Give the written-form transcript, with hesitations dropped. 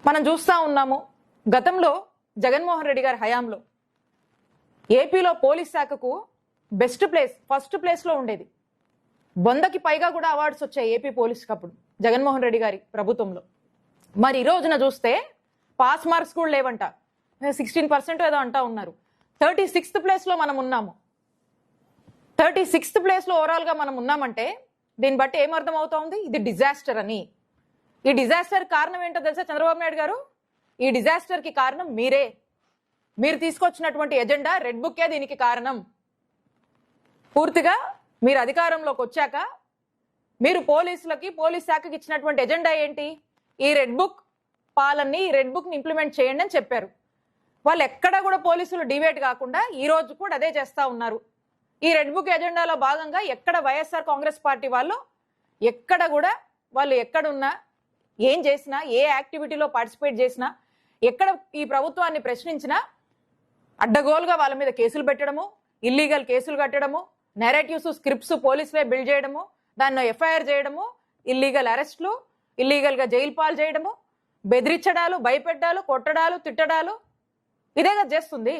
మనం చూస్తా ఉన్నాము. గతంలో జగన్మోహన్ రెడ్డి గారి హయాంలో ఏపీలో పోలీస్ శాఖకు బెస్ట్ ప్లేస్, ఫస్ట్ ప్లేస్లో ఉండేది. 100కి పైగా కూడా అవార్డ్స్ వచ్చాయి ఏపీ పోలీస్కి అప్పుడు జగన్మోహన్ రెడ్డి గారి ప్రభుత్వంలో. మరి ఈ రోజున చూస్తే పాస్ మార్క్స్ కూడా లేవంట, 16% ఏదో అంటా ఉన్నారు. 36th ప్లేస్లో మనం ఉన్నాము. 36th ప్లేస్లో ఓవరాల్గా మనం ఉన్నామంటే దీన్ని బట్టి ఏమర్థం అవుతా ఉంది? ఇది డిజాస్టర్ అని. ఈ డిజాస్టర్ కారణం ఏంటో తెలుసా చంద్రబాబు నాయుడు గారు? ఈ డిజాస్టర్కి కారణం మీరే. మీరు తీసుకొచ్చినటువంటి ఎజెండా రెడ్ బుక్కే దీనికి కారణం. పూర్తిగా మీరు అధికారంలోకి వచ్చాక మీరు పోలీసులకి, పోలీస్ శాఖకి ఇచ్చినటువంటి ఎజెండా ఏంటి? ఈ రెడ్ బుక్ పాలన్ని, ఈ రెడ్ బుక్ని ఇంప్లిమెంట్ చేయండి అని చెప్పారు. వాళ్ళు ఎక్కడా కూడా పోలీసులు డివేట్ కాకుండా ఈ రోజు కూడా అదే చేస్తూ ఉన్నారు. ఈ రెడ్ బుక్ ఎజెండాలో భాగంగా ఎక్కడ వైఎస్ఆర్ కాంగ్రెస్ పార్టీ వాళ్ళు ఎక్కడ కూడా వాళ్ళు ఎక్కడున్నా, ఏం చేసినా, ఏ యాక్టివిటీలో పార్టిసిపేట్ చేసినా, ఎక్కడ ఈ ప్రభుత్వాన్ని ప్రశ్నించినా అడ్డగోలుగా వాళ్ళ మీద కేసులు పెట్టడము, ఇల్లీగల్ కేసులు కట్టడము, నెరేటివ్స్, స్క్రిప్ట్స్ పోలీసులే బిల్డ్ చేయడము, దాన్ని ఎఫ్ఐఆర్ చేయడము, ఇల్లీగల్ అరెస్టులు, ఇల్లీగల్గా జైలు పాలు చేయడము, బెదిరించడాలు, భయపెట్టాలు, కొట్టడాలు, తిట్టడాలు, ఇదే కదా చేస్తుంది.